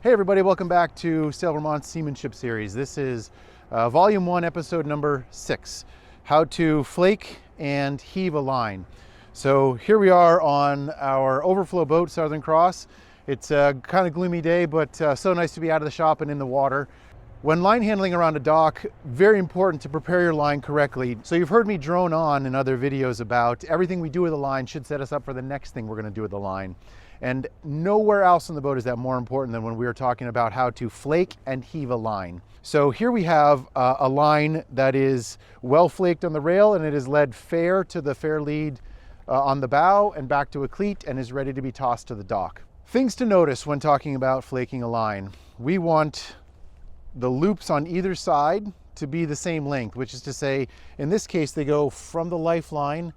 Hey everybody, welcome back to Sail Vermont's Seamanship Series. This is Volume 1, Episode number 6, How to Flake and Heave a Line. So here we are on our overflow boat, Southern Cross. It's a kind of gloomy day, but so nice to be out of the shop and in the water. When line handling around a dock, very important to prepare your line correctly. So you've heard me drone on in other videos about everything we do with the line should set us up for the next thing we're going to do with the line. And nowhere else on the boat is that more important than when we are talking about how to flake and heave a line. So here we have a line that is well flaked on the rail, and it is led fair to the fair lead on the bow and back to a cleat and is ready to be tossed to the dock. Things to notice when talking about flaking a line. We want the loops on either side to be the same length, which is to say, in this case, they go from the lifeline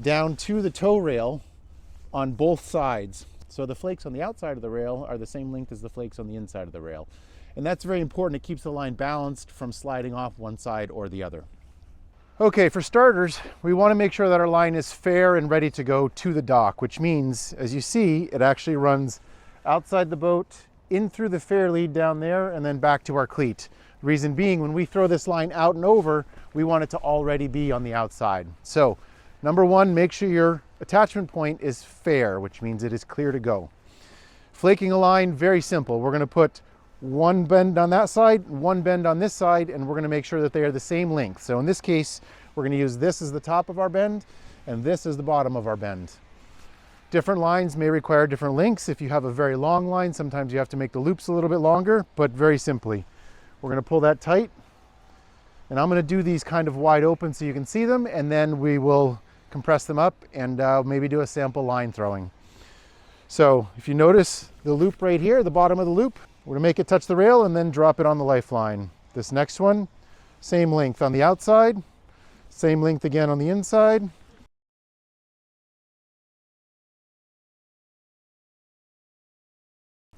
down to the tow rail on both sides. So the flakes on the outside of the rail are the same length as the flakes on the inside of the rail. And that's very important. It keeps the line balanced from sliding off one side or the other. Okay, for starters, we want to make sure that our line is fair and ready to go to the dock, which means, as you see, it actually runs outside the boat, in through the fair lead down there, and then back to our cleat. Reason being, when we throw this line out and over, we want it to already be on the outside. So, number one, make sure your attachment point is fair, which means it is clear to go. Flaking a line, very simple. We're going to put one bend on that side, one bend on this side, and we're going to make sure that they are the same length. So in this case, we're going to use this as the top of our bend, and this is the bottom of our bend. Different lines may require different lengths. If you have a very long line, sometimes you have to make the loops a little bit longer, but very simply, we're going to pull that tight. And I'm going to do these kind of wide open so you can see them, and then we will compress them up and maybe do a sample line throwing. So if you notice the loop right here, the bottom of the loop, we're going to make it touch the rail and then drop it on the lifeline. This next one, same length on the outside, same length again on the inside.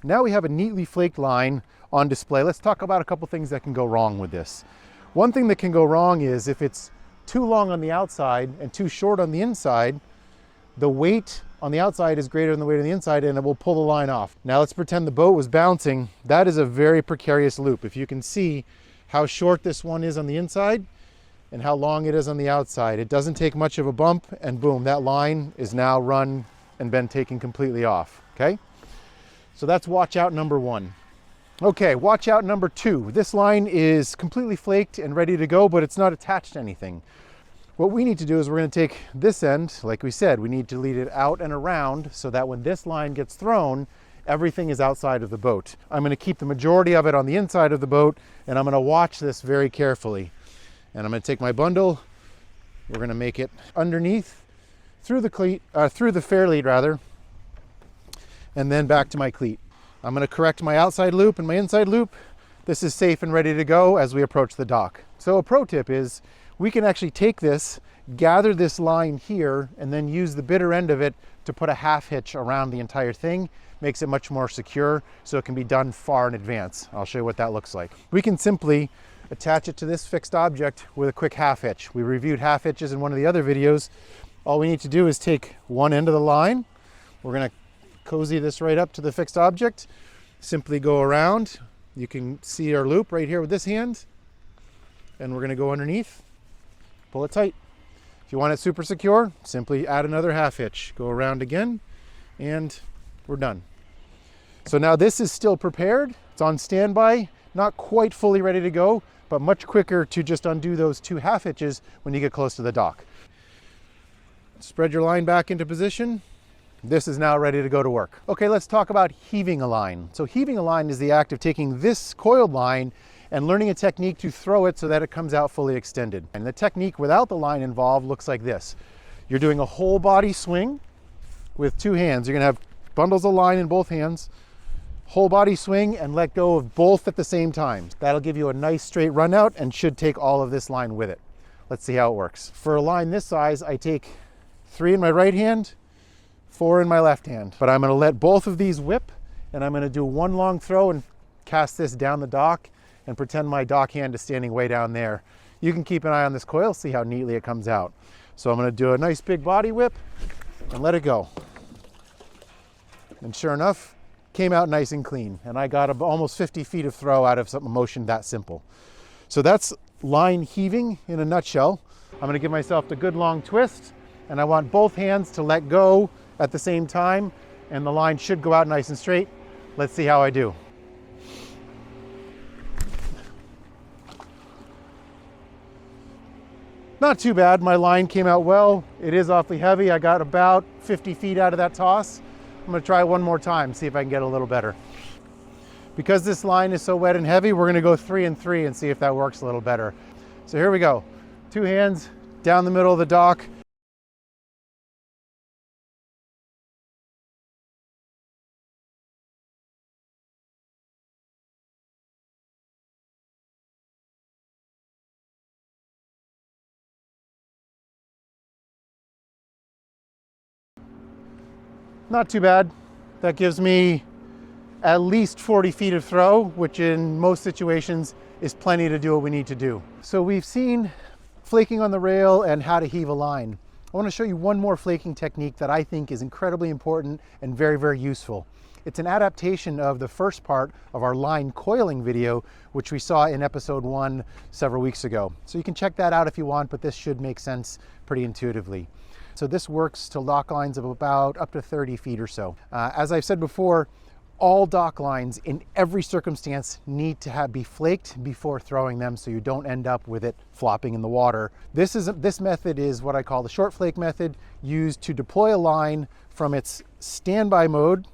Now we have a neatly flaked line on display. Let's talk about a couple things that can go wrong with this. One thing that can go wrong is if it's too long on the outside and too short on the inside, the weight on the outside is greater than the weight on the inside and it will pull the line off. Now let's pretend the boat was bouncing. That is a very precarious loop. If you can see how short this one is on the inside and how long it is on the outside, it doesn't take much of a bump and boom, that line is now run and been taken completely off, okay? So that's watch out number one. Okay, watch out number two. This line is completely flaked and ready to go, but it's not attached to anything. What we need to do is we're going to take this end, like we said, we need to lead it out and around so that when this line gets thrown, everything is outside of the boat. I'm going to keep the majority of it on the inside of the boat, and I'm going to watch this very carefully. And I'm going to take my bundle, we're going to make it underneath, through the cleat, through the fair lead rather, and then back to my cleat. I'm going to correct my outside loop and my inside loop. This is safe and ready to go as we approach the dock. So a pro tip is we can actually take this, gather this line here, and then use the bitter end of it to put a half hitch around the entire thing. Makes it much more secure so it can be done far in advance. I'll show you what that looks like. We can simply attach it to this fixed object with a quick half hitch. We reviewed half hitches in one of the other videos. All we need to do is take one end of the line. We're going to cozy this right up to the fixed object, simply go around. You can see our loop right here with this hand, and we're going to go underneath, pull it tight. If you want it super secure, simply add another half hitch, go around again, and we're done. So now this is still prepared, it's on standby, not quite fully ready to go, but much quicker to just undo those two half hitches when you get close to the dock. Spread your line back into position. This is now ready to go to work. Okay, let's talk about heaving a line. So heaving a line is the act of taking this coiled line and learning a technique to throw it so that it comes out fully extended. And the technique without the line involved looks like this. You're doing a whole body swing with two hands. You're gonna have bundles of line in both hands, whole body swing, and let go of both at the same time. That'll give you a nice straight run out and should take all of this line with it. Let's see how it works. For a line this size, I take 3 in my right hand, 4 in my left hand. But I'm going to let both of these whip, and I'm going to do one long throw and cast this down the dock and pretend my dock hand is standing way down there. You can keep an eye on this coil, see how neatly it comes out. So I'm going to do a nice big body whip and let it go. And sure enough, came out nice and clean. And I got almost 50 feet of throw out of some motion that simple. So that's line heaving in a nutshell. I'm gonna give myself a good long twist, and I want both hands to let go at the same time, and the line should go out nice and straight. Let's see how I do. Not too bad, my line came out well. It is awfully heavy. I got about 50 feet out of that toss. I'm gonna try one more time, see if I can get a little better. Because this line is so wet and heavy, we're gonna go 3 and 3 and see if that works a little better. So here we go. 2 hands down the middle of the dock. Not too bad. That gives me at least 40 feet of throw, which in most situations is plenty to do what we need to do. So we've seen flaking on the rail and how to heave a line. I want to show you one more flaking technique that I think is incredibly important and very, very useful. It's an adaptation of the first part of our line coiling video, which we saw in episode 1 several weeks ago. So you can check that out if you want, but this should make sense pretty intuitively. So this works to dock lines of about up to 30 feet or so. As I've said before, all dock lines in every circumstance need to be flaked before throwing them, so you don't end up with it flopping in the water. This method is what I call the short flake method, used to deploy a line from its standby mode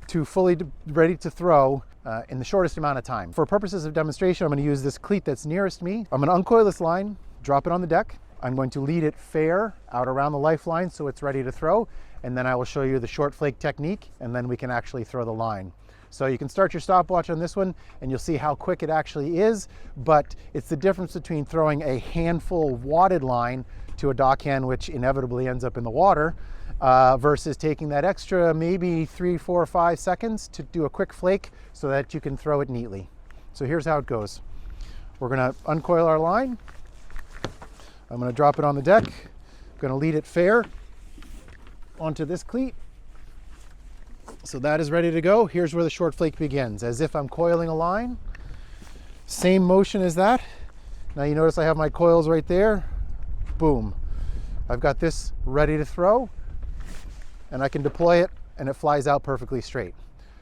to fully ready to throw in the shortest amount of time. For purposes of demonstration, I'm going to use this cleat that's nearest me. I'm going to uncoil this line, drop it on the deck. I'm going to lead it fair out around the lifeline so it's ready to throw, and then I will show you the short flake technique, and then we can actually throw the line. So you can start your stopwatch on this one and you'll see how quick it actually is, but it's the difference between throwing a handful wadded line to a dockhand, which inevitably ends up in the water, versus taking that extra maybe 3, 4, 5 seconds to do a quick flake so that you can throw it neatly. So here's how it goes. We're gonna uncoil our line. I'm going to drop it on the deck. I'm going to lead it fair onto this cleat. So that is ready to go. Here's where the short flake begins, as if I'm coiling a line. Same motion as that. Now you notice I have my coils right there. Boom. I've got this ready to throw, and I can deploy it and it flies out perfectly straight.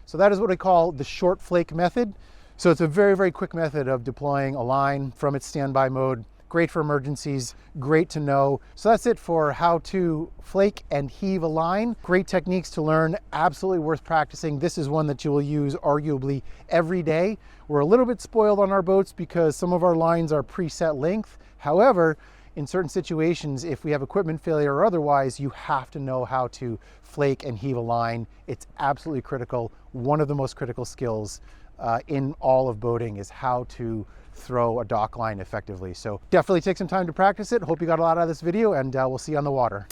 So that is what I call the short flake method. So it's a very, very quick method of deploying a line from its standby mode. Great for emergencies, great to know. So that's it for how to flake and heave a line. Great techniques to learn, absolutely worth practicing. This is one that you will use arguably every day. We're a little bit spoiled on our boats because some of our lines are preset length. However, in certain situations, if we have equipment failure or otherwise, you have to know how to flake and heave a line. It's absolutely critical. One of the most critical skills in all of boating is how to throw a dock line effectively. So definitely take some time to practice it. Hope you got a lot out of this video, and we'll see you on the water.